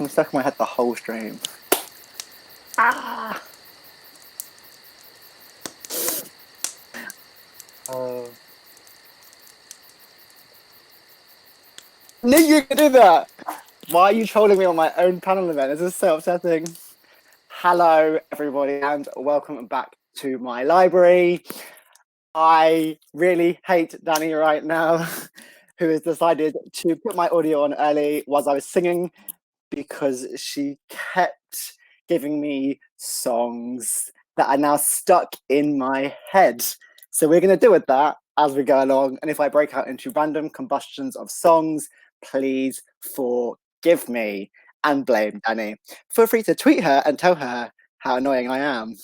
been stuck in my head the whole stream. Ah! Oh. Knew you could do that! Why are you trolling me on my own panel event? This is so upsetting. Hello, everybody, and welcome back to my library. I really hate Danny right now, who has decided to put my audio on early whilst I was singing because she kept giving me songs that are now stuck in my head. So we're going to deal with that as we go along. And if I break out into random combustions of songs, please forgive me and blame Danny. Feel free to tweet her and tell her how annoying I am.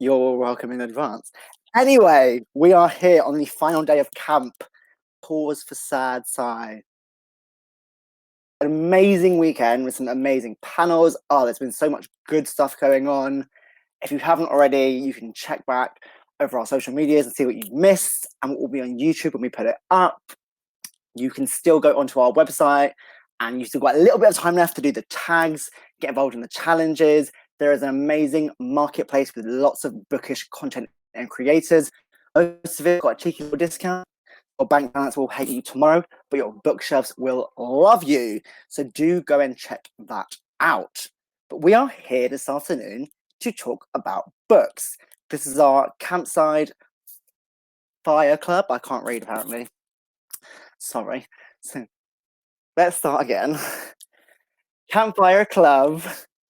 You're welcome in advance. Anyway, we are here on the final day of camp. Pause for sad sigh. An amazing weekend with some amazing panels. Oh, there's been so much good stuff going on. If you haven't already, you can check back over our social medias and see what you've missed and what will be on YouTube when we put it up. You can still go onto our website and you've still got a little bit of time left to do the tags, get involved in the challenges. There is an amazing marketplace with lots of bookish content and creators. Most of it got a cheeky little discount. Your bank balance will hate you tomorrow, but your bookshelves will love you. So do go and check that out. But we are here this afternoon to talk about books. This is our Campside Fire Club. I can't read apparently. Sorry. So let's start again. Campfire Club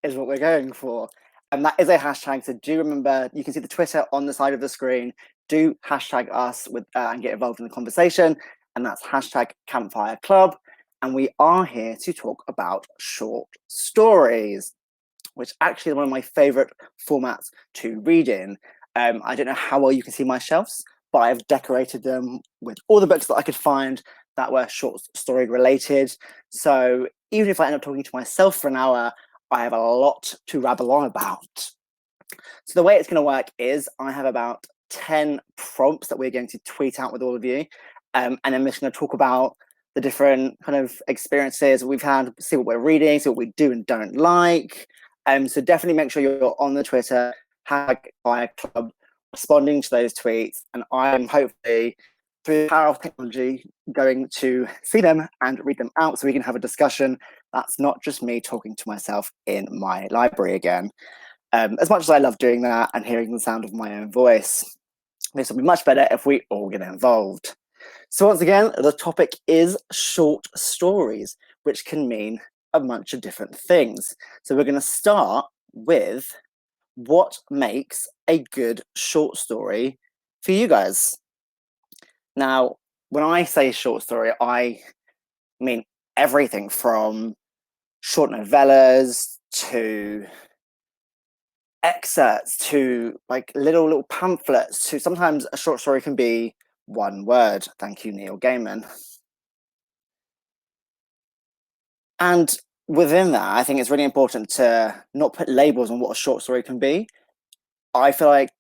is what we're going for. And that is a hashtag. So do remember, you can see the Twitter on the side of the screen. Do hashtag us with and get involved in the conversation. And that's hashtag Campfire Club. And we are here to talk about short stories, which actually is one of my favorite formats to read in. I don't know how well you can see my shelves, but I've decorated them with all the books that I could find that were short story related. So even if I end up talking to myself for an hour, I have a lot to rabble on about. So the way it's going to work is I have about 10 prompts that we're going to tweet out with all of you. And then we're just going to talk about the different kind of experiences we've had, see what we're reading, see what we do and don't like. So definitely make sure you're on the Twitter, Fire Club, responding to those tweets. And I'm hopefully, through the power of technology, going to see them and read them out so we can have a discussion. That's not just me talking to myself in my library again. As much as I love doing that and hearing the sound of my own voice, this will be much better if we all get involved. So once again, the topic is short stories, which can mean a bunch of different things. So we're going to start with what makes a good short story for you guys. Now, when I say short story, I mean everything from short novellas to excerpts to like little pamphlets to sometimes a short story can be one word. Thank you, Neil Gaiman. And within that, I think it's really important to not put labels on what a short story can be. I feel like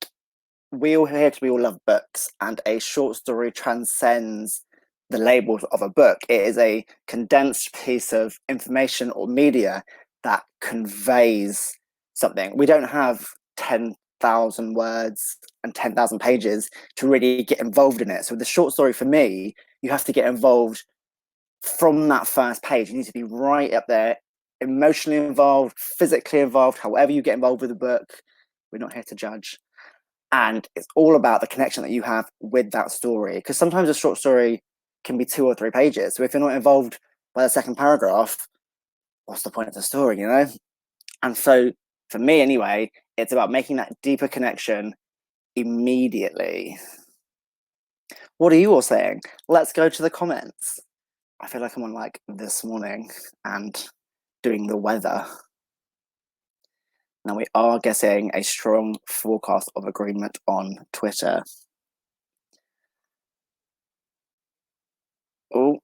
we all love books, and a short story transcends the labels of a book. It is a condensed piece of information or media that conveys something. We don't have 10,000 words and 10,000 pages to really get involved in it. So the short story for me, you have to get involved from that first page. You need to be right up there, emotionally involved, physically involved, however you get involved with the book. We're not here to judge. And it's all about the connection that you have with that story. Because sometimes a short story can be 2 or 3 pages. So if you're not involved by the second paragraph, what's the point of the story, you know? And so for me anyway, it's about making that deeper connection immediately. What are you all saying? Let's go to the comments. I feel like I'm on like This Morning and doing the weather. Now we are getting a strong forecast of agreement on Twitter. Oh,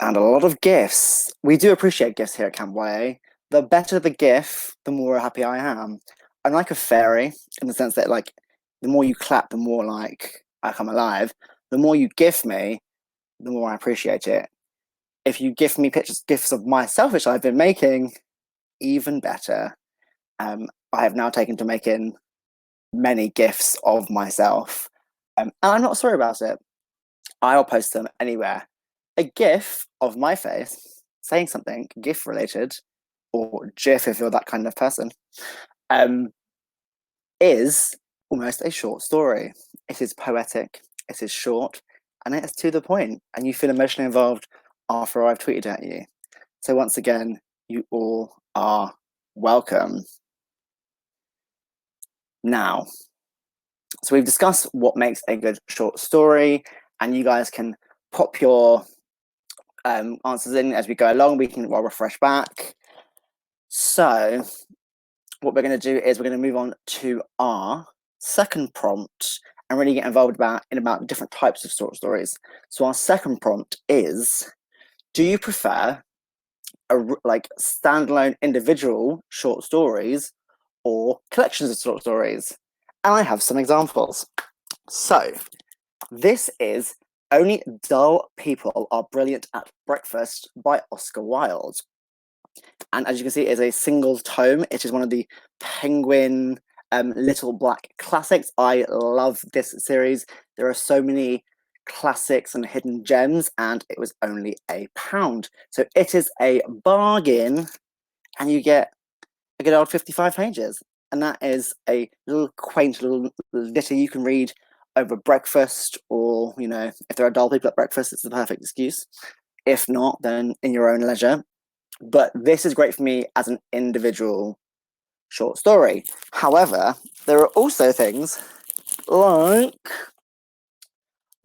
and a lot of GIFs. We do appreciate GIFs here at Camp YA. The better the GIF, the more happy I am. I'm like a fairy in the sense that like the more you clap, the more like I come alive. The more you GIF me, the more I appreciate it. If you GIF me GIFs of myself, which I've been making, even better, I have now taken to making many GIFs of myself. And I'm not sorry about it. I'll post them anywhere. A GIF of my face saying something GIF related, or GIF if you're that kind of person, is almost a short story. It is poetic, it is short, and it is to the point, and you feel emotionally involved after I've tweeted at you. So once again, you all are welcome. Now, so we've discussed what makes a good short story, and you guys can pop your answers in as we go along. We can refresh back. So what we're going to do is we're going to move on to our second prompt and really get involved about different types of short stories. So our second prompt is, do you prefer like standalone individual short stories or collections of short stories? And I have some examples. So this is Only Dull People Are Brilliant at Breakfast by Oscar Wilde. And as you can see, it is a single tome. It is one of the Penguin Little Black classics. I love this series. There are so many classics and hidden gems, and it was only £1. So it is a bargain, and you get a good old 55 pages. And that is a little quaint little letter you can read over breakfast, or, you know, if there are dull people at breakfast, it's the perfect excuse. If not, then in your own leisure. But this is great for me as an individual short story. However, there are also things like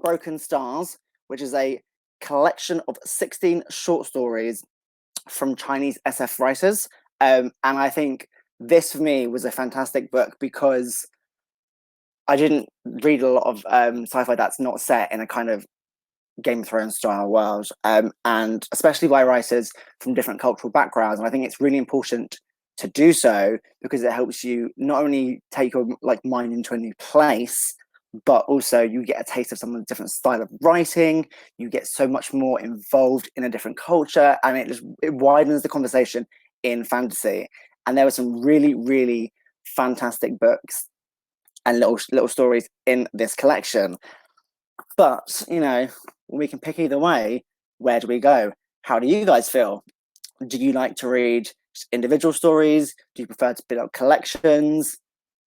Broken Stars, which is a collection of 16 short stories from Chinese SF writers. And I think this for me was a fantastic book because I didn't read a lot of sci-fi that's not set in a kind of Game of Thrones style world, and especially by writers from different cultural backgrounds. And I think it's really important to do so because it helps you not only take your mind into a new place, but also you get a taste of someone's different style of writing. You get so much more involved in a different culture, and it widens the conversation in fantasy. And there were some really, really fantastic books and little stories in this collection. But, you know, we can pick either way. Where do we go? How do you guys feel? Do you like to read individual stories? Do you prefer to build up collections?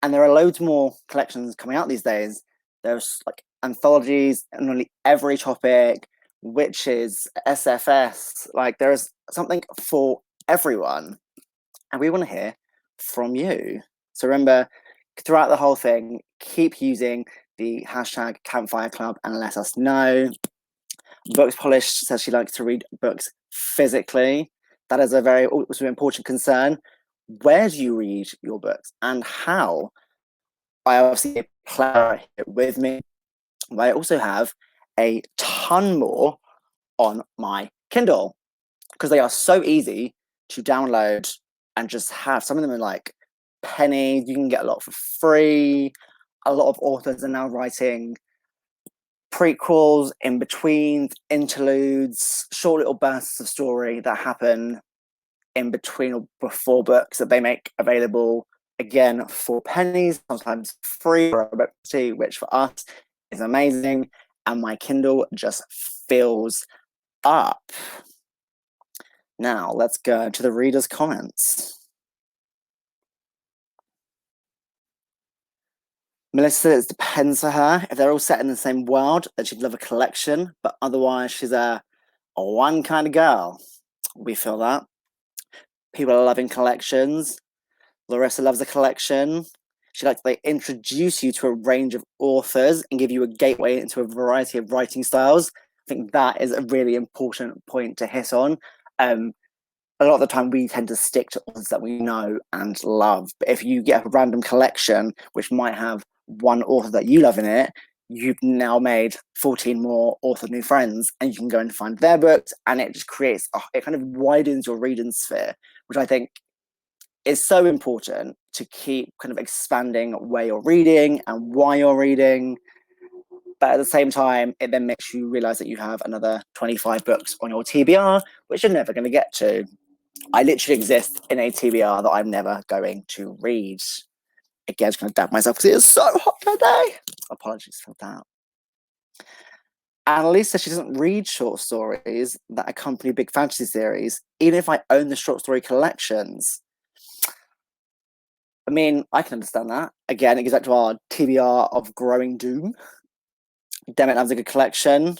And there are loads more collections coming out these days. There's like anthologies on nearly every topic, witches, SFS. Like there is something for everyone. And we want to hear from you. So remember, throughout the whole thing, keep using the hashtag Campfire Club and let us know. Books Polished says she likes to read books physically. That is a very also important concern. Where do you read your books and how? I obviously have a player with me, but I also have a ton more on my Kindle because they are so easy to download and just have. Some of them are like pennies. You can get a lot for free. A lot of authors are now writing prequels, in between, interludes, short little bursts of story that happen in between or before books that they make available again for pennies, sometimes free for a book too, which for us is amazing. And my Kindle just fills up. Now let's go to the readers' comments. Melissa says it depends for her. If they're all set in the same world, then she'd love a collection, but otherwise she's a one kind of girl. We feel that. People are loving collections. Larissa loves a collection. She likes to introduce you to a range of authors and give you a gateway into a variety of writing styles. I think that is a really important point to hit on. A lot of the time we tend to stick to authors that we know and love. But if you get a random collection, which might have one author that you love in it, you've now made 14 more author new friends, and you can go and find their books, and it just creates, it kind of widens your reading sphere, which I think is so important to keep kind of expanding where you're reading and why you're reading. But at the same time, it then makes you realize that you have another 25 books on your TBR, which you're never going to get to. I literally exist in a TBR that I'm never going to read. Again, I'm just going to dab myself because it is so hot today. Apologies for that. Annalise says she doesn't read short stories that accompany big fantasy series, even if I own the short story collections. I mean, I can understand that. Again, it goes back to our TBR of Growing Doom. Demet has a good collection.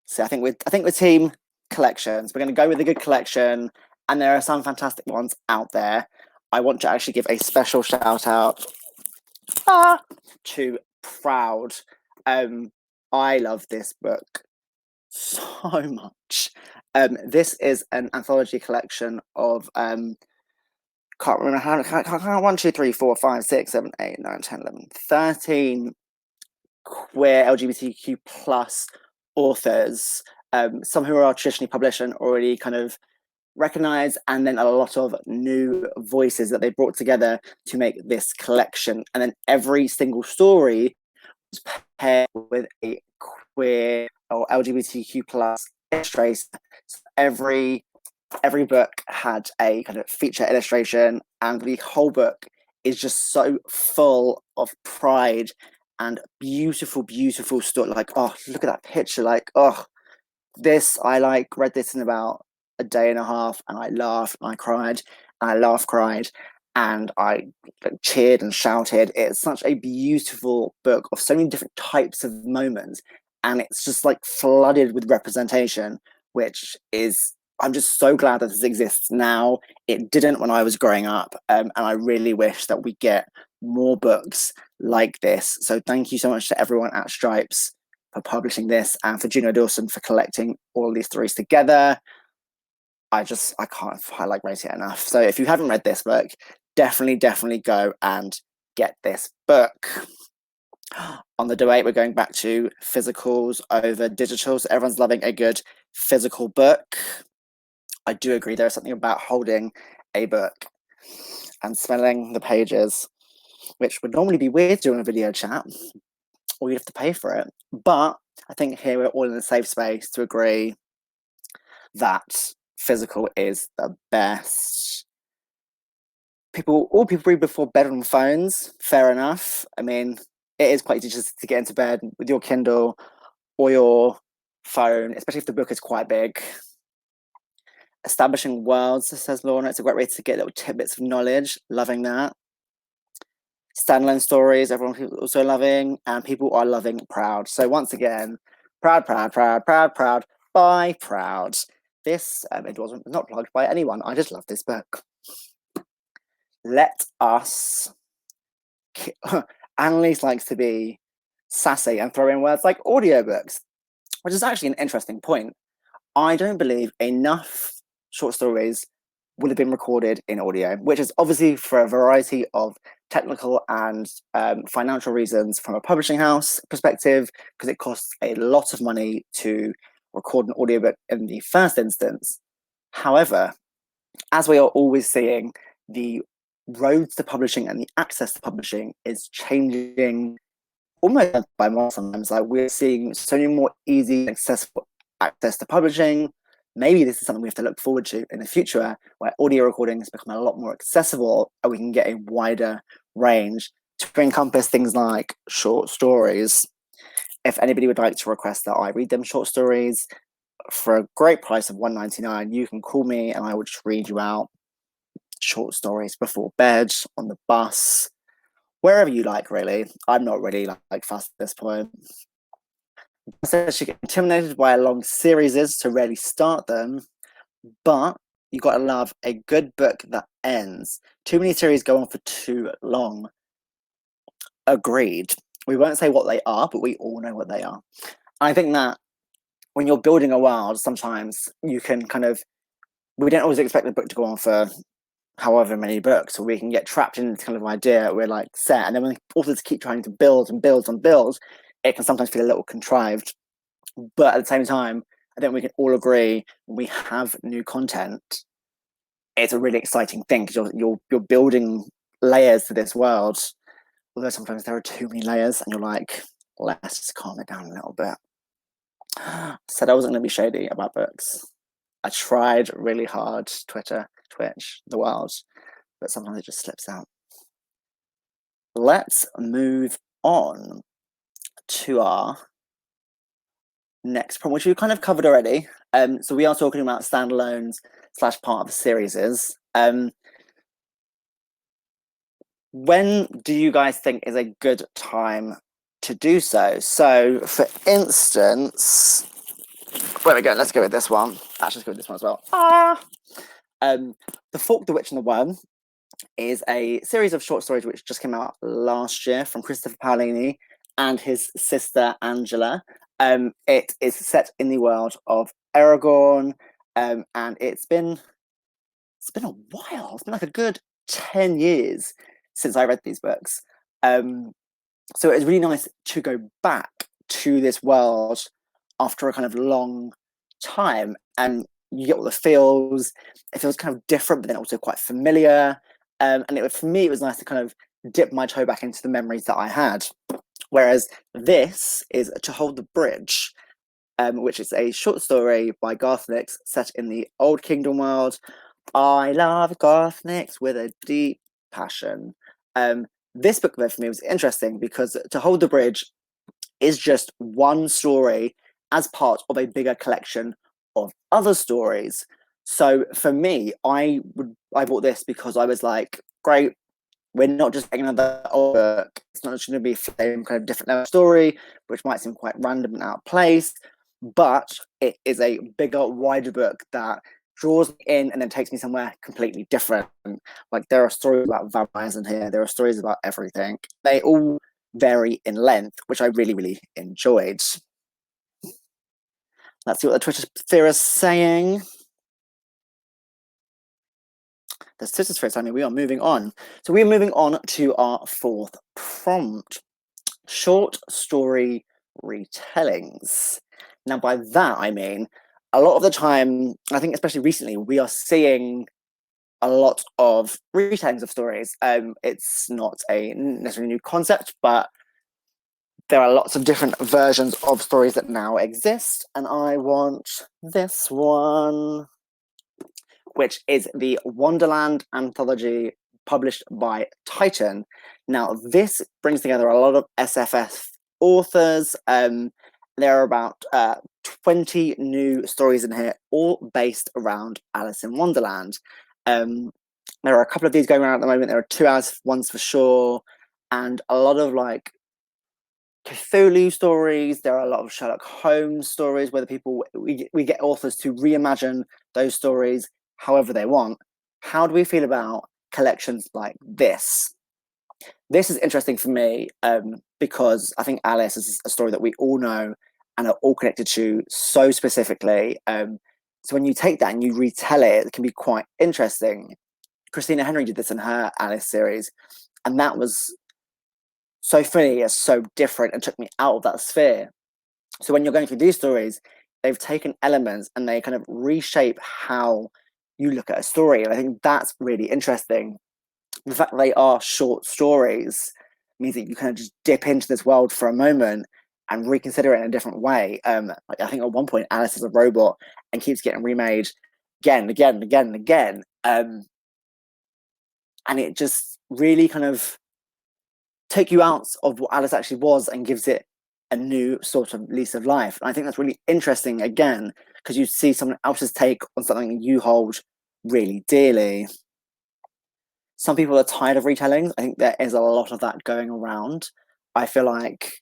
So I think we're team collections. We're going to go with a good collection, and there are some fantastic ones out there. I want to actually give a special shout out to Proud. I love this book so much. This is an anthology collection of can't remember how 1, 2, 3, 4, 5, 6, 7, 8, 9, 10, 11, 13 queer LGBTQ plus authors, some who are traditionally published and already kind of recognized, and then a lot of new voices that they brought together to make this collection. And then every single story was paired with a queer or LGBTQ plus illustrator. So every book had a kind of feature illustration, and the whole book is just so full of pride and beautiful, beautiful story. Like, oh, look at that picture! Like, oh, this I read this in about a day and a half, and I laughed and I cried, and I laughed, cried, and I cheered and shouted. It's such a beautiful book of so many different types of moments, and it's just like flooded with representation, which is I'm just so glad that this exists now. It didn't when I was growing up, and I really wish that we get more books like this. So thank you so much to everyone at Stripes for publishing this, and for Juno Dawson for collecting all these stories together. I can't highlight rate it enough. So if you haven't read this book, definitely go and get this book. On the debate, we're going back to physicals over digitals. Everyone's loving a good physical book. I do agree there's something about holding a book and smelling the pages, which would normally be weird doing a video chat, or you'd have to pay for it. But I think here we're all in a safe space to agree that physical is the best. All people read before bed on phones, fair enough. I mean, it is quite easy just to get into bed with your Kindle or your phone, especially if the book is quite big. Establishing worlds, says Lorna. It's a great way to get little tidbits of knowledge. Loving that. Standalone stories, everyone also loving, and people are loving Proud. So once again, Proud by Proud. This endorsement was not plugged by anyone. I just love this book. Let us. Annalise likes to be sassy and throw in words like audiobooks, which is actually an interesting point. I don't believe enough short stories would have been recorded in audio, which is obviously for a variety of technical and financial reasons from a publishing house perspective, because it costs a lot of money to record an audiobook in the first instance. However, as we are always seeing, the roads to publishing and the access to publishing is changing almost by more sometimes. Like we're seeing so many more easy, accessible access to publishing. Maybe this is something we have to look forward to in the future, where audio recordings become a lot more accessible and we can get a wider range to encompass things like short stories. If anybody would like to request that I read them short stories for a great price of $1.99, you can call me and I will just read you out short stories before bed, on the bus, wherever you like, really. I'm not really like fast at this point. So she gets intimidated by long series to rarely start them, but you got to love a good book that ends. Too many series go on for too long. Agreed. We won't say what they are, but we all know what they are. I think that when you're building a world, sometimes you can we don't always expect the book to go on for however many books, or we can get trapped in this kind of idea we're like set, and then when authors keep trying to build, it can sometimes feel a little contrived. But at the same time, I think we can all agree when we have new content, it's a really exciting thing because you're building layers to this world. Although sometimes there are too many layers, and you're like, let's calm it down a little bit. Said I wasn't going to be shady about books. I tried really hard, Twitter, Twitch, the world, but sometimes it just slips out. Let's move on to our next problem, which we've kind of covered already. So we are talking about standalones / part of series. When do you guys think is a good time to do so? So, for instance, where we go? Let's go with this one. Actually, let's go with this one as well. The Fork, the Witch, and the Worm is a series of short stories which just came out last year from Christopher Paolini and his sister Angela. It is set in the world of Aragorn, and it's been a while. It's been like a good 10 years since I read these books. So it's really nice to go back to this world after a kind of long time, and you get all the feels. It feels kind of different, but then also quite familiar. And for me, it was nice to kind of dip my toe back into the memories that I had. Whereas this is To Hold the Bridge, which is a short story by Garth Nix set in the Old Kingdom world. I love Garth Nix with a deep passion. This book, though, for me was interesting because To Hold the Bridge is just one story as part of a bigger collection of other stories. So for me, I bought this because I was like, great, we're not just getting another old book. It's not just going to be the same kind of different level story, which might seem quite random and out of place, but it is a bigger, wider book that draws me in and then takes me somewhere completely different. Like there are stories about vampires in here. There are stories about everything. They all vary in length, which I really, really enjoyed. Let's see what the Twitter sphere is saying. The Twitter sphere is telling me we are moving on. So we are moving on to our fourth prompt. Short story retellings. Now, by that, I mean, a lot of the time, I think especially recently, we are seeing a lot of retellings of stories. It's not a necessarily new concept, but there are lots of different versions of stories that now exist. And I want this one, which is the Wonderland anthology published by Titan. Now, this brings together a lot of SFF authors. There are about 20 new stories in here, all based around Alice in Wonderland. There are a couple of these going around at the moment. There are 2 Alice ones for sure, and a lot of like Cthulhu stories. There are a lot of Sherlock Holmes stories where we get authors to reimagine those stories however they want. How do we feel about collections like this? This is interesting for me because I think Alice is a story that we all know and are all connected to so specifically. So when you take that and you retell it, it can be quite interesting. Christina Henry did this in her Alice series, and that was so funny, it's so different, and took me out of that sphere. So when you're going through these stories, they've taken elements and they kind of reshape how you look at a story. And I think that's really interesting. The fact that they are short stories means that you kind of just dip into this world for a moment and reconsider it in a different way. Like I think at one point Alice is a robot and keeps getting remade again and again and again and again. And it just really kind of take you out of what Alice actually was and gives it a new sort of lease of life. And I think that's really interesting again, because you see someone else's take on something you hold really dearly. Some people are tired of retellings. I think there is a lot of that going around. I feel like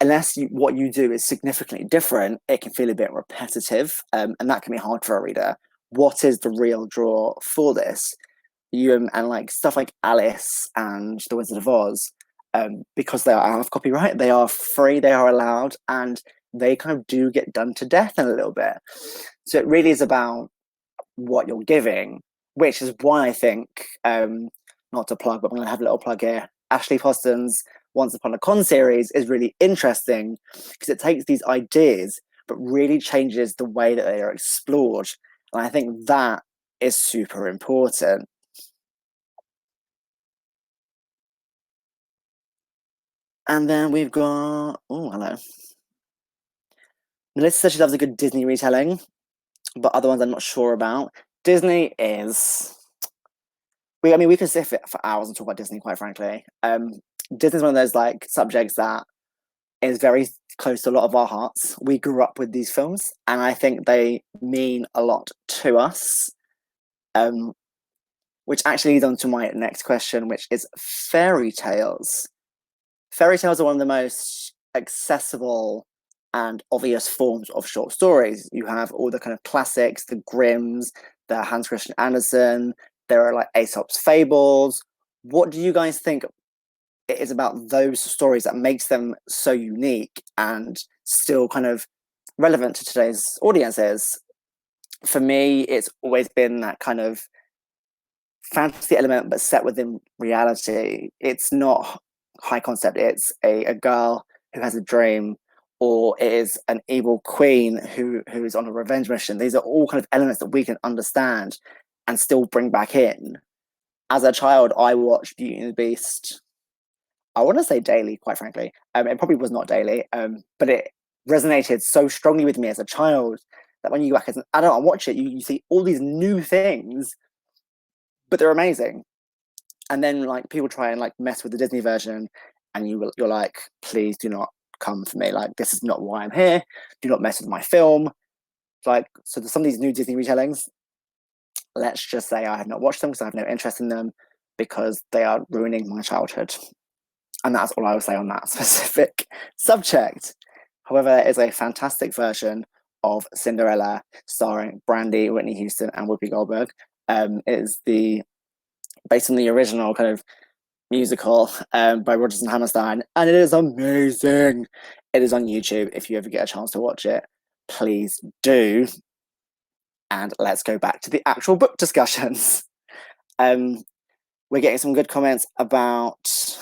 unless what you do is significantly different, it can feel a bit repetitive, and that can be hard for a reader. What is the real draw for this? And like stuff like Alice and The Wizard of Oz, because they are out of copyright, they are free, they are allowed, and they kind of do get done to death in a little bit. So it really is about what you're giving, which is why I think, not to plug, but I'm going to have a little plug here. Ashley Poston's Once Upon a Con series is really interesting because it takes these ideas but really changes the way that they are explored. And I think that is super important. And then we've got, oh, hello. Melissa says she loves a good Disney retelling. but other ones I'm not sure about. Disney is. We could sit for hours and talk about Disney, quite frankly. Disney's one of those like subjects that is very close to a lot of our hearts. We grew up with these films, and I think they mean a lot to us. Um, which actually leads on to my next question, which is fairy tales. Fairy tales are one of the most accessible and obvious forms of short stories. You have all the kind of classics, the Grimms, the Hans Christian Andersen, there are like Aesop's fables. What do you guys think it is about those stories that makes them so unique and still kind of relevant to today's audiences? For me, it's always been that kind of fantasy element, but set within reality. It's not high concept. It's a girl who has a dream, or it is an evil queen who is on a revenge mission. These are all kind of elements that we can understand and still bring back in. As a child, I watched Beauty and the Beast. I want to say daily, quite frankly. It probably was not daily, but it resonated so strongly with me as a child that when you go back as an adult and watch it, you see all these new things, but they're amazing. And then like people try and like mess with the Disney version, and you're like, please do not come for me. Like this is not why I'm here. Do not mess with my film. Like so, some of these new Disney retellings, let's just say I have not watched them because I have no interest in them because they are ruining my childhood. And that's all I will say on that specific subject. However, there is a fantastic version of Cinderella starring Brandy, Whitney Houston, and Whoopi Goldberg. It is based on the original kind of musical by Rodgers and Hammerstein, and it is amazing. It is on YouTube. If you ever get a chance to watch it, please do. And let's go back to the actual book discussions. We're getting some good comments about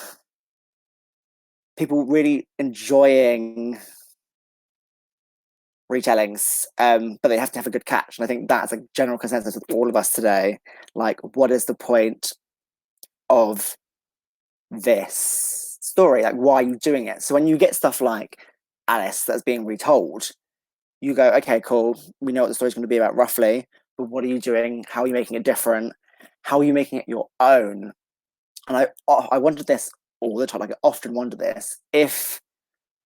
people really enjoying retellings, but they have to have a good catch. And I think that's a general consensus with all of us today. Like, what is the point of this story? Like, why are you doing it? So when you get stuff like Alice that's being retold, you go, okay, cool. We know what the story's going to be about roughly, but what are you doing? How are you making it different? How are you making it your own? And I wondered this all the time. Like, I often wonder this: if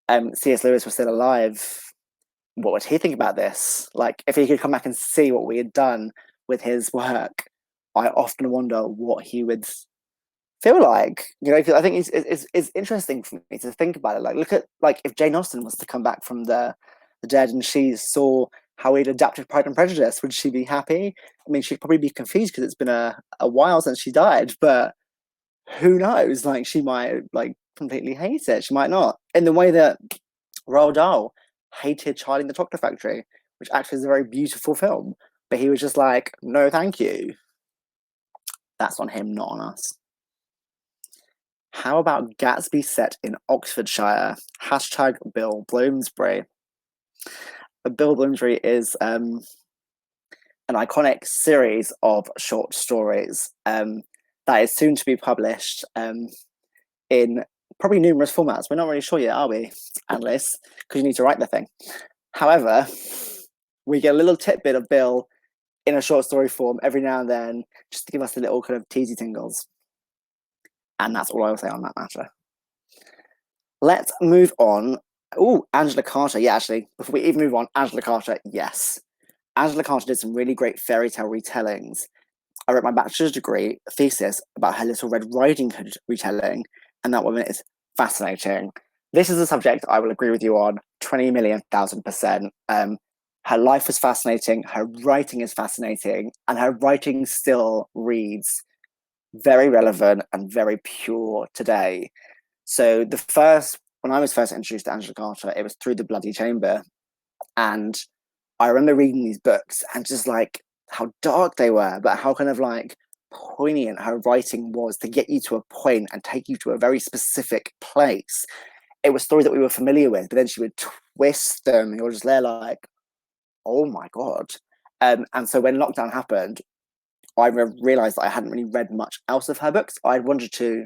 C.S. Lewis was still alive, what would he think about this? Like, if he could come back and see what we had done with his work, I often wonder what he would feel like. You know, I think it's interesting for me to think about it. Like, look at like if Jane Austen was to come back from the dead and she saw how he'd adapted Pride and Prejudice, would she be happy? I mean, she'd probably be confused because it's been a while since she died, but who knows? Like, she might like completely hate it. She might not. In the way that Roald Dahl hated Charlie and the Chocolate Factory, which actually is a very beautiful film, but he was just like, no, thank you. That's on him, not on us. How about Gatsby set in Oxfordshire? Hashtag Bill Bloomsbury. Bill Bloomsbury is an iconic series of short stories that is soon to be published in probably numerous formats. We're not really sure yet, are we, Alice? Because you need to write the thing. However, we get a little tidbit of Bill in a short story form every now and then, just to give us a little kind of teasy tingles. And that's all I will say on that matter. Let's move on. Oh, Angela Carter. Yeah, actually, before we even move on, Angela Carter, yes. Angela Carter did some really great fairy tale retellings. I wrote my bachelor's degree thesis about her Little Red Riding Hood retelling, and that woman is fascinating. This is a subject I will agree with you on 20,000,000%. Her life was fascinating, her writing is fascinating, and her writing still reads very relevant and very pure today. So when I was first introduced to Angela Carter, it was through The Bloody Chamber. And I remember reading these books and just like how dark they were, but how kind of like poignant her writing was to get you to a point and take you to a very specific place. It was stories that we were familiar with, but then she would twist them and you're just there like, oh my God. And so when lockdown happened, I realized that I hadn't really read much else of her books. I'd wanted to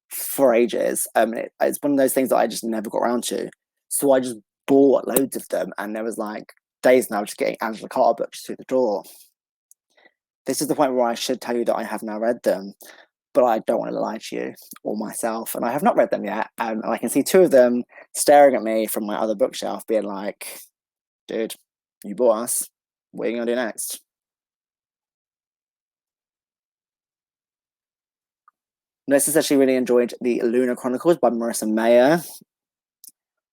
for ages. It's one of those things that I just never got around to. So I just bought loads of them, and there was like days now just getting Angela Carter books through the door. This is the point where I should tell you that I have now read them, but I don't want to lie to you or myself, and I have not read them yet. And I can see two of them staring at me from my other bookshelf, being like, dude, you bought us. What are you going to do next? This is actually really enjoyed the Lunar Chronicles by Marissa Mayer.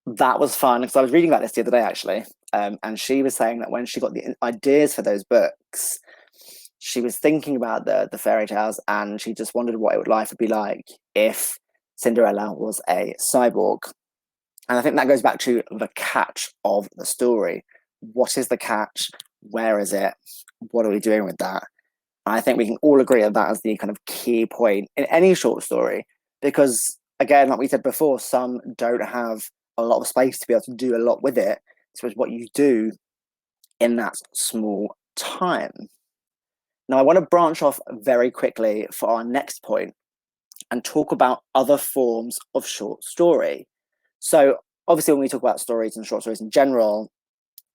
That was fun because I was reading about this the other day, actually. And she was saying that when she got the ideas for those books, she was thinking about the fairy tales, and she just wondered what life would be like if Cinderella was a cyborg. And I think that goes back to the catch of the story. What is the catch? Where is it? What are we doing with that? And I think we can all agree that that is the kind of key point in any short story, because again, like we said before, some don't have a lot of space to be able to do a lot with it. So it's what you do in that small time. Now, I want to branch off very quickly for our next point and talk about other forms of short story. So, obviously, when we talk about stories and short stories in general,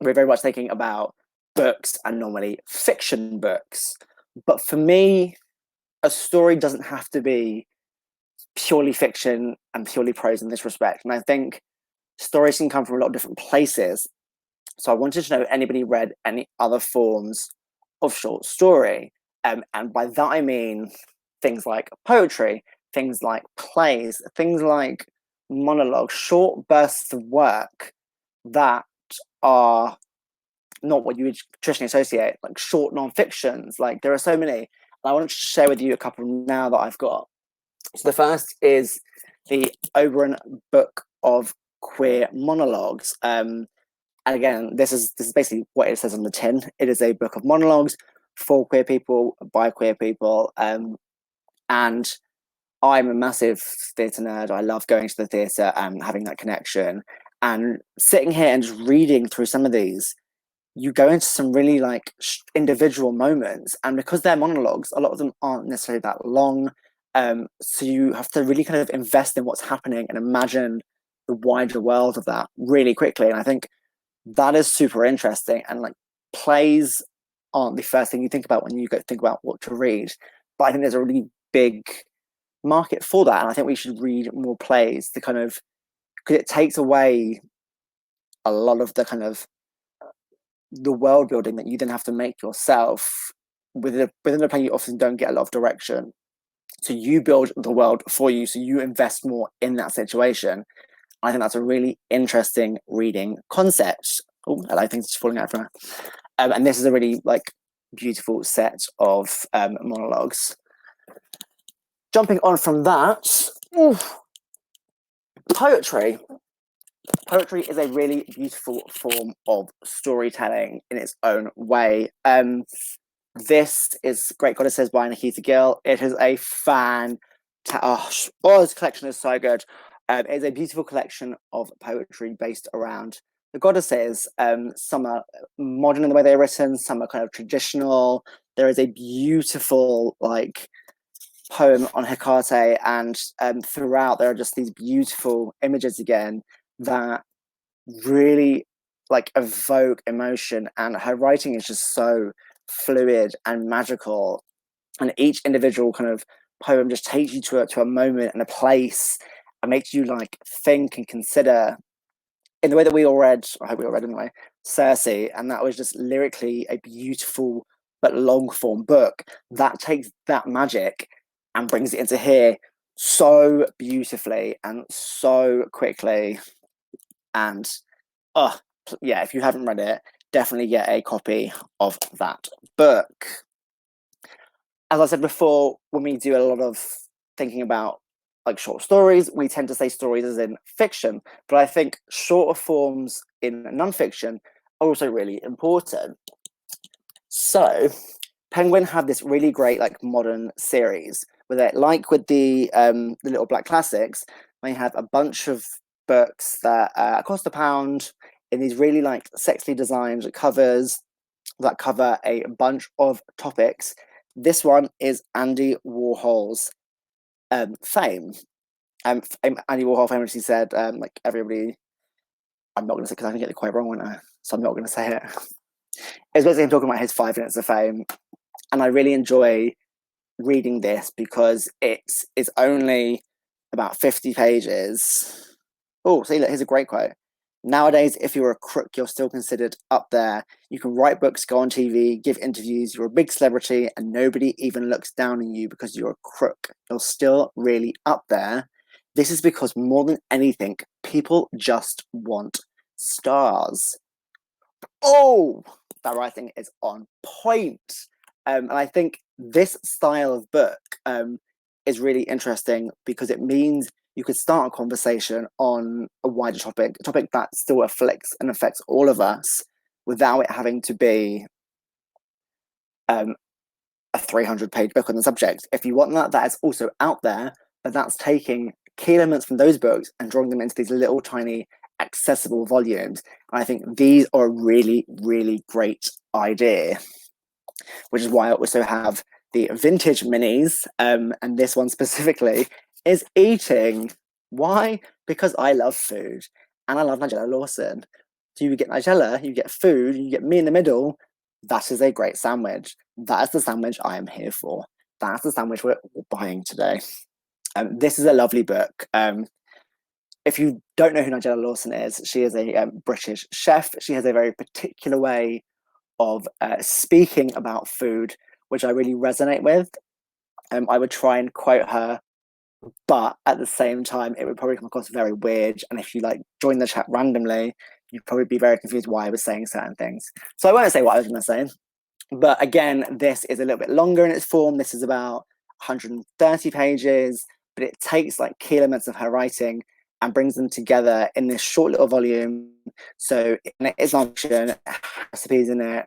we're very much thinking about books and normally fiction books. But for me, a story doesn't have to be purely fiction and purely prose in this respect. And I think stories can come from a lot of different places. So I wanted to know if anybody read any other forms of short story. And by that I mean things like poetry, things like plays, things like monologues, short bursts of work that are not what you would traditionally associate, like short non-fictions. Like there are so many. And I want to share with you a couple now that I've got. So the first is the Oberon Book of Queer Monologues. And again, this is basically what it says on the tin. It is a book of monologues for queer people, by queer people. And I'm a massive theatre nerd. I love going to the theatre and having that connection. And sitting here and just reading through some of these, you go into some really like individual moments. And because they're monologues, a lot of them aren't necessarily that long. So you have to really kind of invest in what's happening and imagine the wider world of that really quickly. And I think that is super interesting. And like plays aren't the first thing you think about when you go think about what to read. But I think there's a really big market for that. And I think we should read more plays to kind of, because it takes away a lot of the kind of the world building that you then have to make yourself. Within a play, you often don't get a lot of direction. So you build the world for you. So you invest more in that situation. I think that's a really interesting reading concept. Oh, I like things just falling out from her. And this is a really like beautiful set of monologues. Jumping on from that, poetry. Poetry is a really beautiful form of storytelling in its own way. This is Great Goddesses by Nikita Gill. It is a this collection is so good. It's a beautiful collection of poetry based around the goddesses. Some are modern in the way they're written, some are kind of traditional. There is a beautiful like poem on Hecate, and throughout there are just these beautiful images again that really like evoke emotion, and her writing is just so fluid and magical, and each individual kind of poem just takes you to a moment and a place and makes you like think and consider in the way that we all read, I hope we all read anyway, Circe, and that was just lyrically a beautiful but long form book that takes that magic and brings it into here so beautifully and so quickly. And yeah, if you haven't read it, definitely get a copy of that book. As I said before, when we do a lot of thinking about like short stories, we tend to say stories as in fiction, but I think shorter forms in non-fiction are also really important. So Penguin have this really great like modern series where they, like with the Little Black Classics, they have a bunch of books that cost £1 in these really like sexily designed covers that cover a bunch of topics. This one is Andy Warhol's fame. Andy Warhol famously said, like everybody, I'm not going to say because I can get it quite wrong, won't I? so I'm not going to say it. It's basically him talking about his 5 minutes of fame, and I really enjoy reading this because it's only about 50 pages. Oh, see, look, here's a great quote. Nowadays, if you're a crook, you're still considered up there. You can write books, go on TV, give interviews, you're a big celebrity, and nobody even looks down on you because you're a crook. You're still really up there. This is because more than anything, people just want stars. Oh, that writing is on point. And I think this style of book is really interesting because it means you could start a conversation on a wider topic, a topic that still affects all of us without it having to be a 300-page book on the subject. If you want that, that is also out there, but that's taking key elements from those books and drawing them into these little tiny accessible volumes. And I think these are a really, really great idea, which is why I also have the vintage minis, and this one specifically is eating. Why? Because I love food and I love Nigella Lawson. So you get Nigella, you get food, you get me in the middle. That is a great sandwich. That is the sandwich I am here for. That's the sandwich we're buying today. This is a lovely book. If you don't know who Nigella Lawson is, she is a British chef. She has a very particular way of speaking about food, which I really resonate with. I would try and quote her, but at the same time, it would probably come across very weird. And if you like join the chat randomly, you'd probably be very confused why I was saying certain things. So I won't say what I was going to say. But again, this is a little bit longer in its form. This is about 130 pages, but it takes like key elements of her writing and brings them together in this short little volume. So it's nonfiction, recipes in it.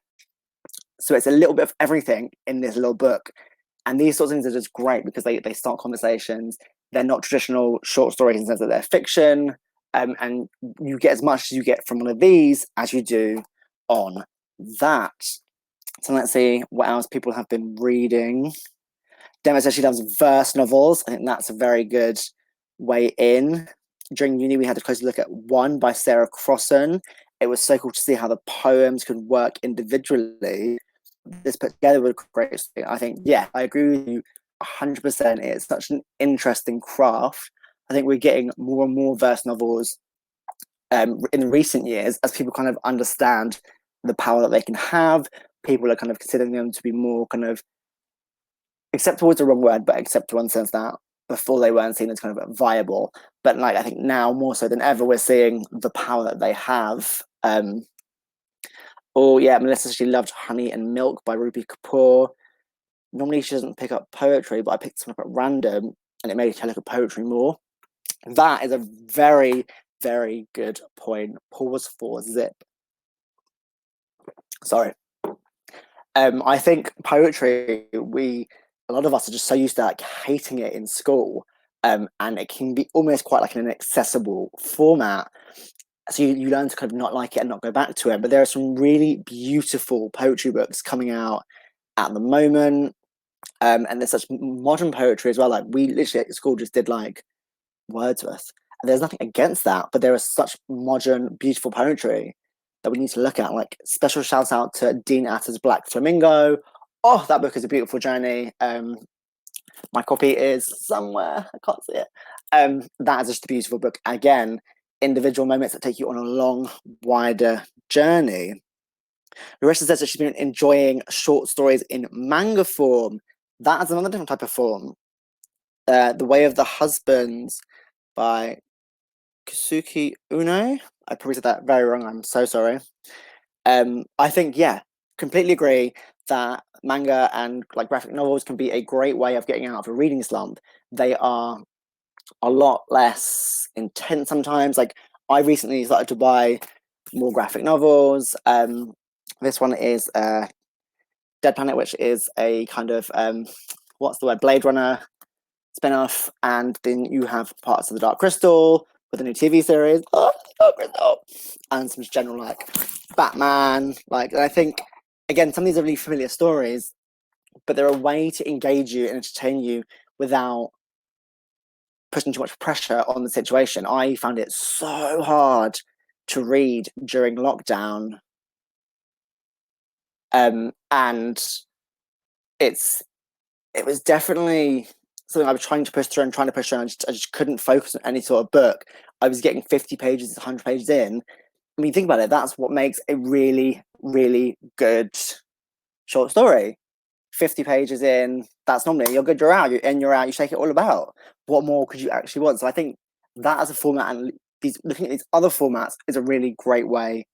So it's a little bit of everything in this little book. And these sorts of things are just great because they start conversations. They're not traditional short stories in the sense that they're fiction. And you get as much as you get from one of these as you do on that. So let's see what else people have been reading. Demo says she loves verse novels. I think that's a very good way in. During uni, we had a close look at One by Sarah Crossan. It was so cool to see how the poems could work individually. This put together with a great story. I think, yeah, I agree with you 100%. It's such an interesting craft. I think we're getting more and more verse novels in recent years as people kind of understand the power that they can have. People are kind of considering them to be more kind of acceptable is the wrong word, but acceptable in the sense that before they weren't seen as kind of viable. But like I think now more so than ever, we're seeing the power that they have. Oh yeah, Melissa, she loved Honey and Milk by Rupi Kapoor. Normally she doesn't pick up poetry, but I picked something up at random and it made her look at poetry more. That is a very, very good point. Pause for zip. Sorry. I think poetry, a lot of us are just so used to like hating it in school, and it can be almost quite like an inaccessible format. So you learn to kind of not like it and not go back to it. But there are some really beautiful poetry books coming out at the moment, and there's such modern poetry as well. Like we literally at school just did like Wordsworth. And there's nothing against that, but there is such modern, beautiful poetry that we need to look at. Like special shout out to Dean Atter's Black Flamingo. Oh, that book is a beautiful journey. My copy is somewhere. I can't see it. That is just a beautiful book. Again, individual moments that take you on a long, wider journey. Larissa says that she's been enjoying short stories in manga form. That is another different type of form. The Way of the Husbands by Kasuki Uno. I probably said that very wrong. I'm so sorry. I think, yeah, completely agree that manga and like graphic novels can be a great way of getting out of a reading slump. They are a lot less intense sometimes. Like I recently started to buy more graphic novels. This one is Dead Planet, which is a kind of what's the word, Blade Runner spin-off, and then you have parts of the Dark Crystal with a new TV series. Oh, Dark Crystal, and some general like Batman. Like, and I think again, some of these are really familiar stories, but they're a way to engage you and entertain you without putting too much pressure on the situation. I found it so hard to read during lockdown And it's it was definitely something I was trying to push through and trying to push through. And I just couldn't focus on any sort of book. I was getting 50 pages, 100 pages in. I mean, think about it. That's what makes a really, really good short story. 50 pages in, that's normally you're good, you're out, you're in, you're out, you shake it all about. What more could you actually want? So I think that as a format and looking at these other formats is a really great way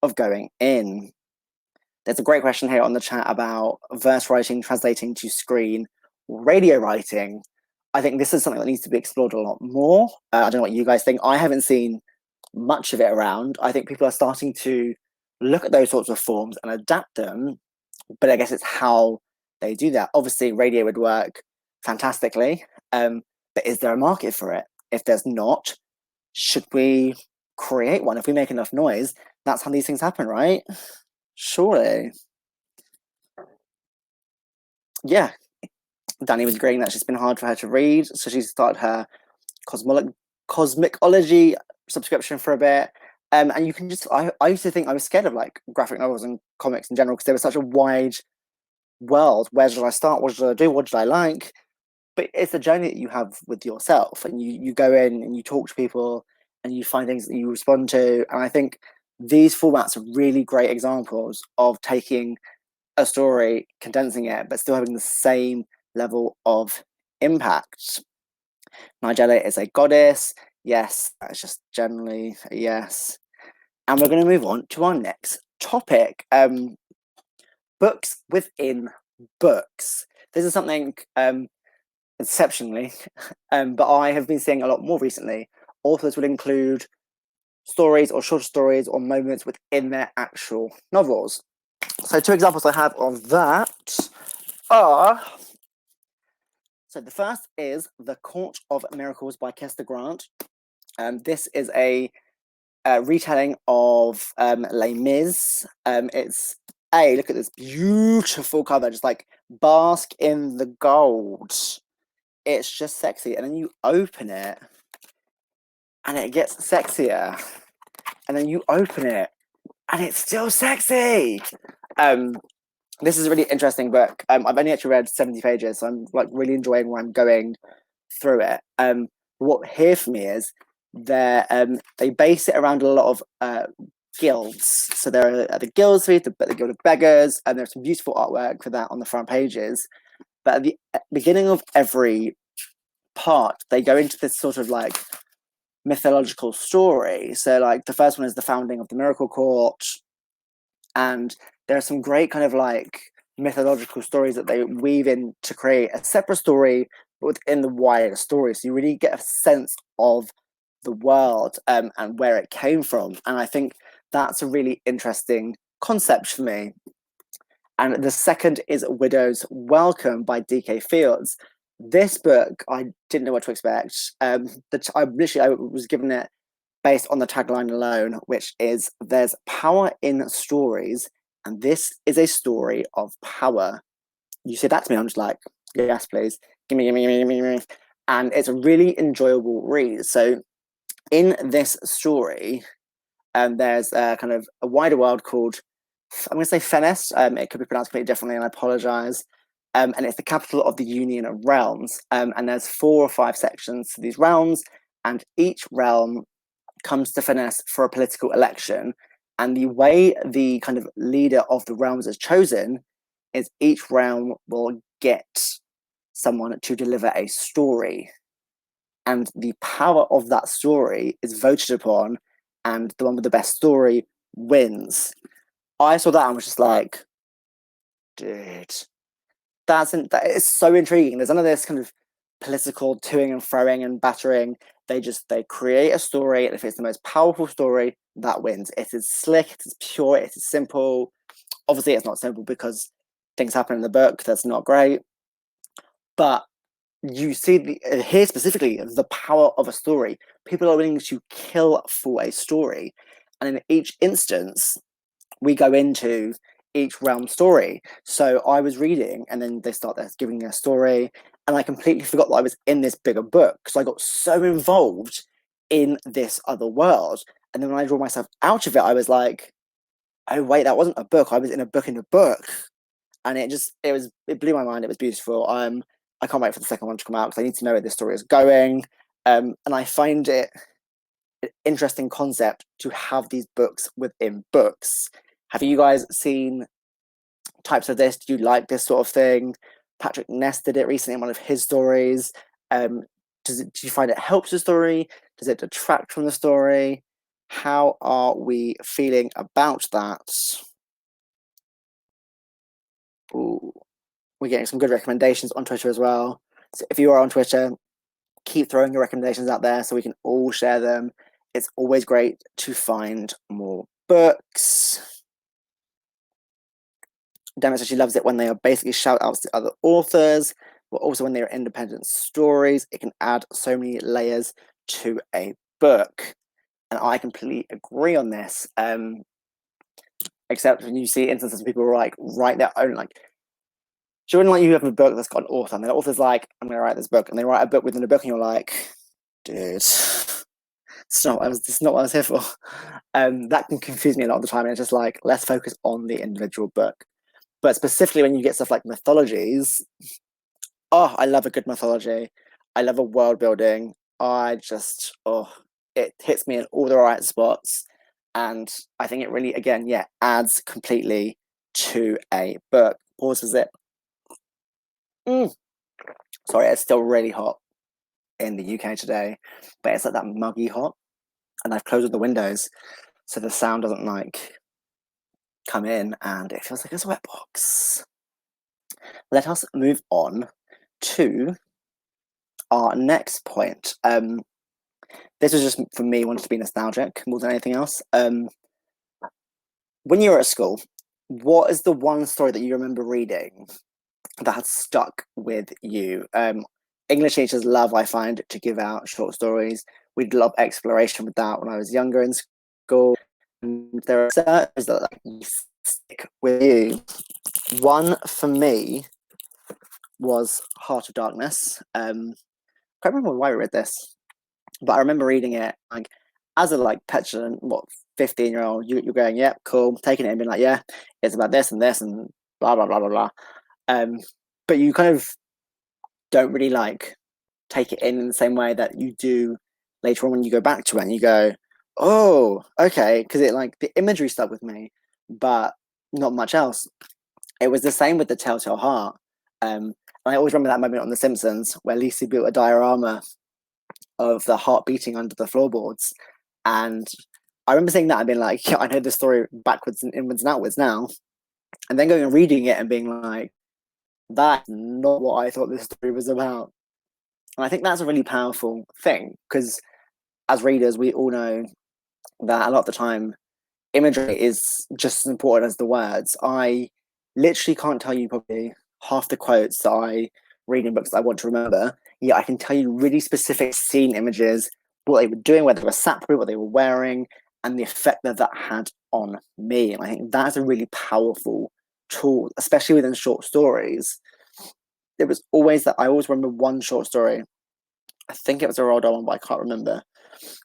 of going in. There's a great question here on the chat about verse writing translating to screen, radio writing. I think this is something that needs to be explored a lot more. I don't know what you guys think. I haven't seen much of it around. I think people are starting to look at those sorts of forms and adapt them, but I guess it's how they do that. Obviously, radio would work fantastically, but is there a market for it? If there's not, should we create one? If we make enough noise, that's how these things happen, right? Surely. Yeah. Danny was agreeing that it's been hard for her to read, so she started her cosmicology subscription for a bit. And you can just, I used to think I was scared of like graphic novels and comics in general because they were such a wide world. Where should I start? What should I do? What should I like? But it's a journey that you have with yourself, and you go in and you talk to people and you find things that you respond to. And I think these formats are really great examples of taking a story, condensing it, but still having the same level of impact. Nigella is a goddess. Yes, that's just generally a yes. And we're going to move on to our next topic. Books within books. This is something exceptionally, but I have been seeing a lot more recently. Authors will include stories or short stories or moments within their actual novels. So 2 examples I have of that are, so the first is The Court of Miracles by Kester Grant. This is a retelling of Les Mis. It's look at this beautiful cover, just like bask in the gold. It's just sexy, and then you open it and it gets sexier, and then you open it and it's still sexy. This is a really interesting book. I've only actually read 70 pages, so I'm like really enjoying where I'm going through it. What here for me is they base it around a lot of guilds. So there are the guilds, the Guild of Beggars, and there's some beautiful artwork for that on the front pages. But at the beginning of every part, they go into this sort of like mythological story. So like the first one is the founding of the Miracle Court, and there are some great kind of like mythological stories that they weave in to create a separate story within the wider story. So you really get a sense of the world and where it came from. And I think that's a really interesting concept for me. And the second is Widow's Welcome by D.K. Fields. This book, I didn't know what to expect. I was given it based on the tagline alone, which is "There's power in stories, and this is a story of power." You say that to me, I'm just like, yes, please, give me, give me, give me, give me, give me. And it's a really enjoyable read. So, in this story, there's kind of a wider world called, I'm going to say Fenest. It could be pronounced completely differently, and I apologize. And it's the capital of the Union of Realms. And there's 4 or 5 sections to these realms, and each realm comes to Fenest for a political election. And the way the kind of leader of the realms is chosen is each realm will get someone to deliver a story. And the power of that story is voted upon, and the one with the best story wins. I saw that and was just like, dude, that is so intriguing. There's none of this kind of political toing and throwing and battering. They create a story, and if it's the most powerful story, that wins. It is slick, it is pure, it is simple. Obviously, it's not simple because things happen in the book that's not great, but you see here specifically the power of a story. People are willing to kill for a story, and in each instance, we go into each realm story. So I was reading, and then they start giving me a story, and I completely forgot that I was in this bigger book because I got so involved in this other world. And then when I draw myself out of it, I was like, oh wait, that wasn't a book. I was in a book in a book, and it blew my mind. It was beautiful. I can't wait for the second one to come out because I need to know where this story is going. And I find it an interesting concept to have these books within books. Have you guys seen types of this? Do you like this sort of thing? Patrick Ness did it recently in one of his stories. Um, do you find it helps the story? Does it detract from the story? How are we feeling about that? Ooh, we're getting some good recommendations on Twitter as well. So if you are on Twitter, keep throwing your recommendations out there so we can all share them. It's always great to find more books. Demi says she loves it when they are basically shout outs to other authors, but also when they are independent stories. It can add so many layers to a book. And I completely agree on this. Except when you see instances where people like write their own, like, so when like you have a book that's got an author, and the author's like, I'm gonna write this book, and they write a book within a book, and you're like, dude, it's not what I was here for. That can confuse me a lot of the time, and it's just like, let's focus on the individual book. But specifically when you get stuff like mythologies, oh, I love a good mythology. I love a world building. It hits me in all the right spots. And I think it really, again, yeah, adds completely to a book. Pauses it. Sorry, it's still really hot in the UK today, but it's like that muggy hot. And I've closed all the windows so the sound doesn't like come in and it feels like a sweat box. Let us move on to our next point. This was just for me, wanted to be nostalgic more than anything else. When you were at school, what is the one story that you remember reading that has stuck with you? English teachers love, I find, to give out short stories. We did a lot of exploration with that when I was younger in school. And there are certain that like, stick with you. One for me was Heart of Darkness. I can't remember why I read this, but I remember reading it like as a like petulant, 15-year-old, you're going, yeah, cool, taking it and being like, yeah, it's about this and this and blah blah blah blah blah. But you kind of don't really like take it in the same way that you do later on when you go back to it and you go, oh, okay, because it like the imagery stuck with me, but not much else. It was the same with the Telltale Heart. I always remember that moment on The Simpsons where Lisa built a diorama of the heart beating under the floorboards. And I remember saying that and being like, yeah, I know the story backwards and inwards and outwards now. And then going and reading it and being like, that's not what I thought this story was about. And I think that's a really powerful thing because as readers, we all know that a lot of the time, imagery is just as important as the words. I literally can't tell you probably half the quotes that I read in books that I want to remember. Yeah, I can tell you really specific scene images, what they were doing, whether they were sat through, what they were wearing, and the effect that that had on me. And I think that's a really powerful tool, especially within short stories. It was always that I always remember one short story. I think it was a Roald Dahl one, but I can't remember.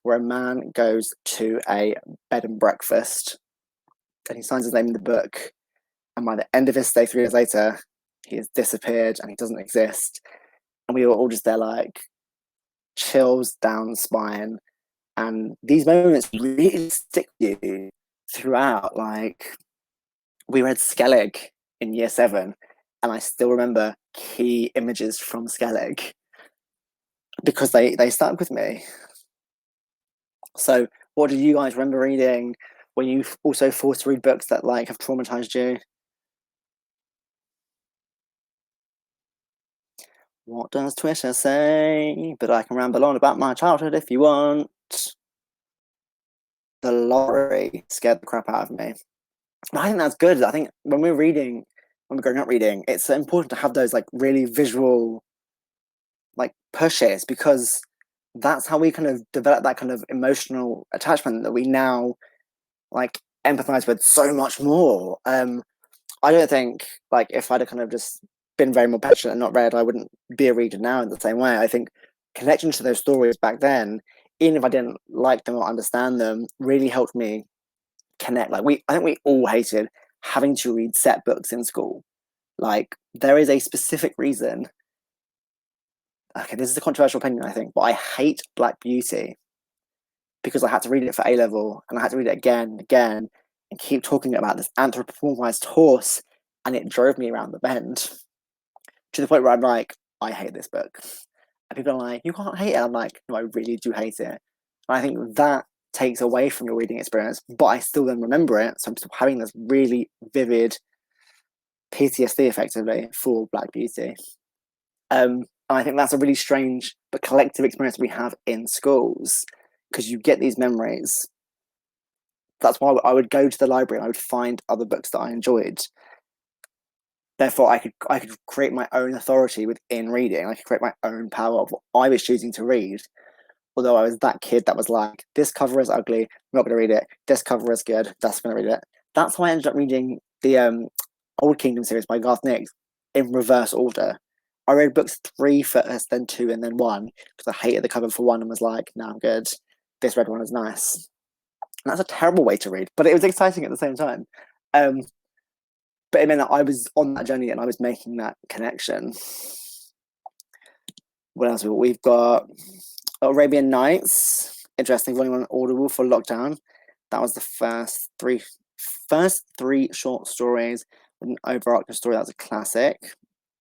Where a man goes to a bed and breakfast and he signs his name in the book. And by the end of his stay, 3 years later, he has disappeared and he doesn't exist. And we were all just there, like, chills down the spine. And these moments really stick with you throughout. Like, we read Skellig in year 7, and I still remember key images from Skellig because they stuck with me. So, what did you guys remember reading? Were you also forced to read books that like have traumatized you? What does Twitter say? But I can ramble on about my childhood if you want. The lottery scared the crap out of me. But I think that's good. I think when we're reading, when we're growing up reading, it's important to have those like really visual like pushes because that's how we kind of develop that kind of emotional attachment that we now like empathize with so much more. I don't think like if I'd have kind of just been very more passionate and not read, I wouldn't be a reader now in the same way. I think connecting to those stories back then, even if I didn't like them or understand them, really helped me connect. Like I think we all hated having to read set books in school. Like there is a specific reason. Okay, this is a controversial opinion, I think, but I hate Black Beauty because I had to read it for A level and I had to read it again and again and keep talking about this anthropomorphized horse, and it drove me around the bend to the point where I'm like, I hate this book. And people are like, you can't hate it. I'm like, no, I really do hate it. And I think that takes away from your reading experience, but I still then remember it. So I'm still having this really vivid PTSD effectively for Black Beauty. And I think that's a really strange but collective experience we have in schools because you get these memories. That's why I would go to the library and I would find other books that I enjoyed. Therefore, I could create my own authority within reading. I could create my own power of what I was choosing to read. Although I was that kid that was like, this cover is ugly, I'm not going to read it. This cover is good, that's going to read it. That's why I ended up reading the Old Kingdom series by Garth Nix in reverse order. I read books 3 first, then 2, and then 1 because I hated the cover for 1 and was like, no, I'm good. This red one is nice. And that's a terrible way to read, but it was exciting at the same time. But it meant that I was on that journey and I was making that connection. What else? We've got Arabian Nights. Interesting, volume on Audible for lockdown. That was the first three short stories with an overarching story. That was a classic.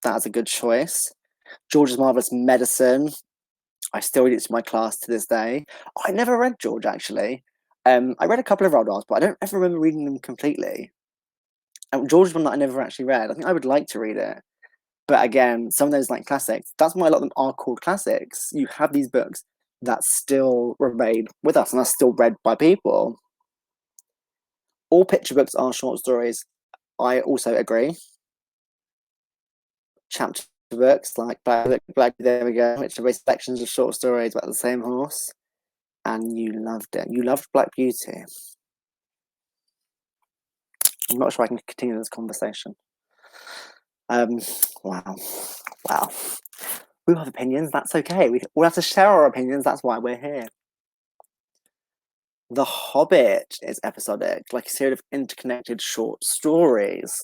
That's a good choice. George's Marvelous Medicine. I still read it to my class to this day. I never read George, actually. I read a couple of Roald Dahls, but I don't ever remember reading them completely. And George is one that I never actually read. I think I would like to read it. But again, some of those like classics, that's why a lot of them are called classics. You have these books that still remain with us and are still read by people. All picture books are short stories. I also agree. Chapter books like Black, there we go, which are selections of short stories about the same horse. And you loved it. You loved Black Beauty. I'm not sure I can continue this conversation. Wow. We have opinions, that's okay. We all have to share our opinions, that's why we're here. The Hobbit is episodic, like a series of interconnected short stories.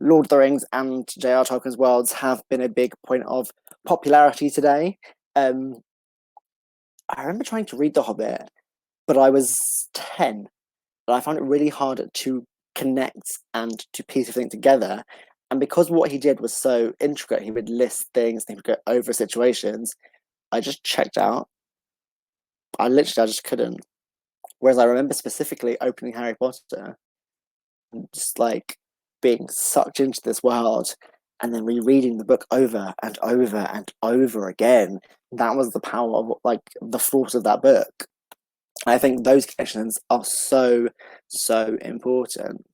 Lord of the Rings and J.R. Tolkien's worlds have been a big point of popularity today. I remember trying to read The Hobbit, but I was 10, and I found it really hard to connect and to piece everything together. And because what he did was so intricate, he would list things, he would go over situations, I just checked out. I just couldn't. Whereas I remember specifically opening Harry Potter and just like being sucked into this world and then rereading the book over and over and over again. That was the power of like the force of that book. I think those connections are so important.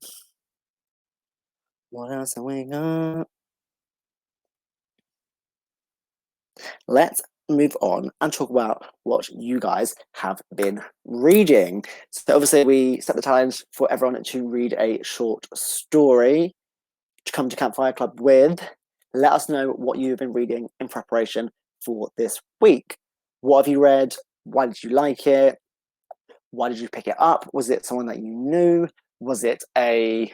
What else have we got? Let's move on and talk about what you guys have been reading. So obviously we set the challenge for everyone to read a short story to come to Campfire Club with. Let us know what you've been reading in preparation for this week. What have you read? Why did you like it? Why did you pick it up? Was it someone that you knew? Was it a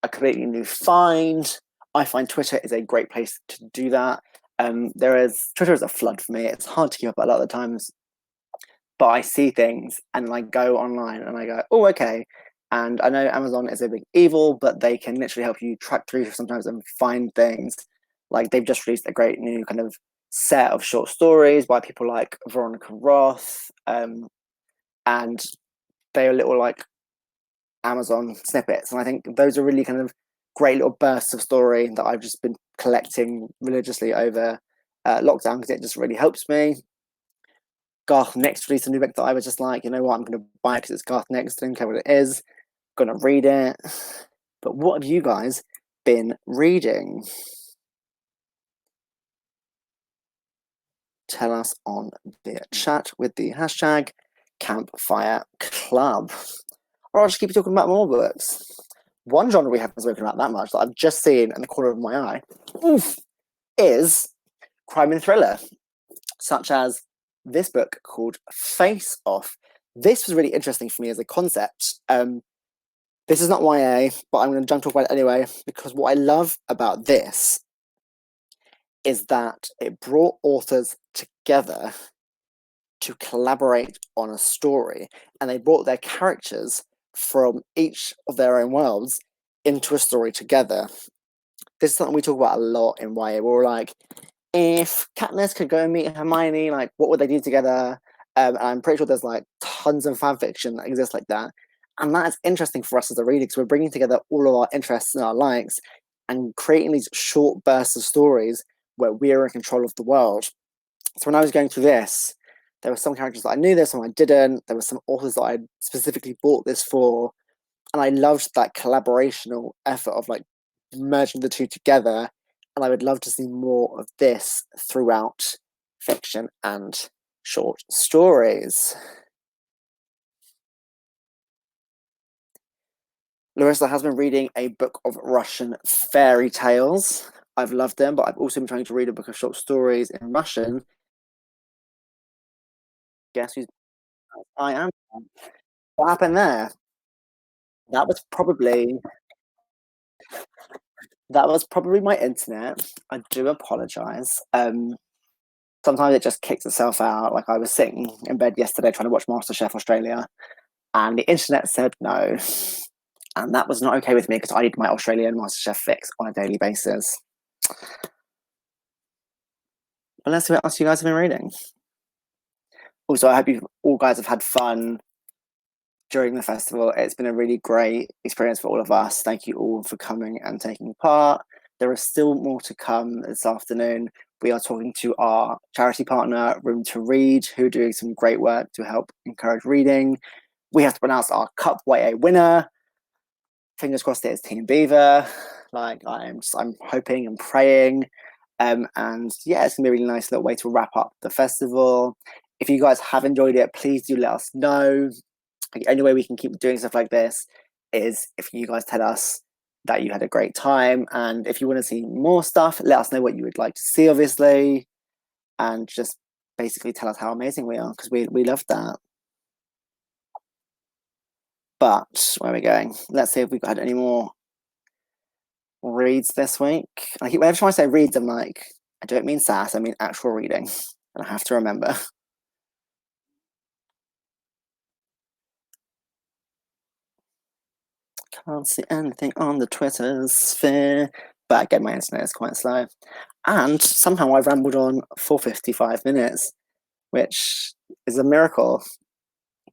completely new find? I find Twitter is a great place to do that. Twitter is a flood for me. It's hard to keep up a lot of the times, but I see things and I go online and I go, oh, okay. And I know Amazon is a big evil, but they can literally help you track through sometimes and find things. Like they've just released a great new kind of set of short stories by people like Veronica Roth, and they are little like Amazon snippets. And I think those are really kind of great little bursts of story that I've just been collecting religiously over lockdown because it just really helps me. Garth Nix released a new book that I was just like, you know what, I'm going to buy it because it's Garth Nix. I don't care what it is. I'm going to read it. But what have you guys been reading? Tell us on the chat with the hashtag Campfire Club. Or I'll just keep talking about more books. One genre we haven't spoken about that much that I've just seen in the corner of my eye is crime and thriller, such as this book called Face Off. This was really interesting for me as a concept. This is not YA, but I'm going to jump talk about it anyway, because what I love about this is that it brought authors together to collaborate on a story, and they brought their characters from each of their own worlds into a story together. This is something we talk about a lot in YA. We're like, if Katniss could go and meet Hermione, like, what would they do together? And I'm pretty sure there's like tons of fan fiction that exists like that. And that is interesting for us as a reader because we're bringing together all of our interests and our likes and creating these short bursts of stories where we're in control of the world. So when I was going through this, there were some characters that I knew, there's some I didn't. There were some authors that I specifically bought this for, and I loved that collaborational effort of like merging the two together. And I would love to see more of this throughout fiction and short stories. Larissa has been reading a book of Russian fairy tales. I've loved them, but I've also been trying to read a book of short stories in Russian. Guess who's I am? What happened there? That was probably my internet. I do apologize. Sometimes it just kicks itself out. Like I was sitting in bed yesterday trying to watch MasterChef Australia, and the internet said no, and that was not okay with me because I need my Australian MasterChef fix on a daily basis. But let's see what else you guys have been reading. Also, I hope you all guys have had fun during the festival. It's been a really great experience for all of us. Thank you all for coming and taking part. There is still more to come this afternoon. We are talking to our charity partner, Room to Read, who are doing some great work to help encourage reading. We have to pronounce our Cup YA winner. Fingers crossed it is Team Beaver. Like I'm hoping and praying. And yeah, it's gonna be a really nice little way to wrap up the festival. If you guys have enjoyed it, please do let us know. The only way we can keep doing stuff like this is if you guys tell us that you had a great time. And if you want to see more stuff, let us know what you would like to see, obviously. And just basically tell us how amazing we are, because we love that. But where are we going? Let's see if we've got any more reads this week. I keep every time I say reads, I'm like, I don't mean sass, I mean actual reading. And I have to remember. Can't see anything on the Twitter sphere. But again, my internet is quite slow. And somehow I've rambled on for 55 minutes, which is a miracle,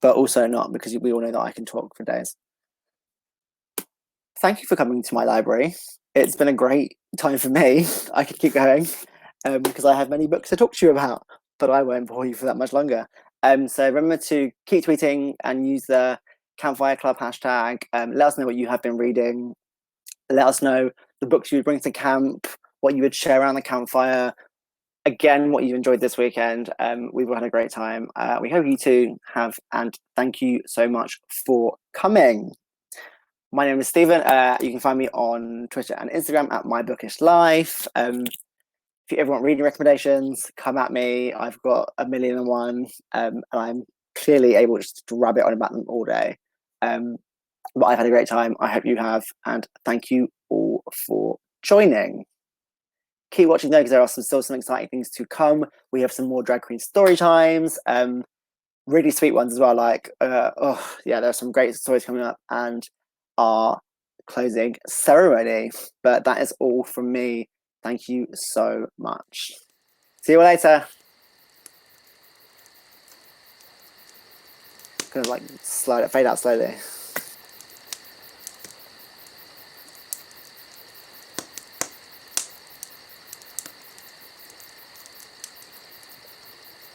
but also not, because we all know that I can talk for days. Thank you for coming to my library. It's been a great time for me. I could keep going because I have many books to talk to you about, but I won't bore you for that much longer. So remember to keep tweeting and use the Campfire Club hashtag. Let us know what you have been reading. Let us know the books you would bring to camp, what you would share around the campfire. Again, what you enjoyed this weekend. We've had a great time. We hope you too have, and thank you so much for coming. My name is Stephen. You can find me on Twitter and Instagram at MyBookishLife. If you ever want reading recommendations, come at me. I've got 1,000,001, and I'm clearly able just to rabbit on about them all day. But I've had a great time. I hope you have, and thank you all for joining. Keep watching though, because there are still some exciting things to come. We have some more drag queen story times, really sweet ones as well. Like, oh yeah, there's some great stories coming up, and our closing ceremony. But that is all from me. Thank you so much. See you later. Gonna like fade out slowly.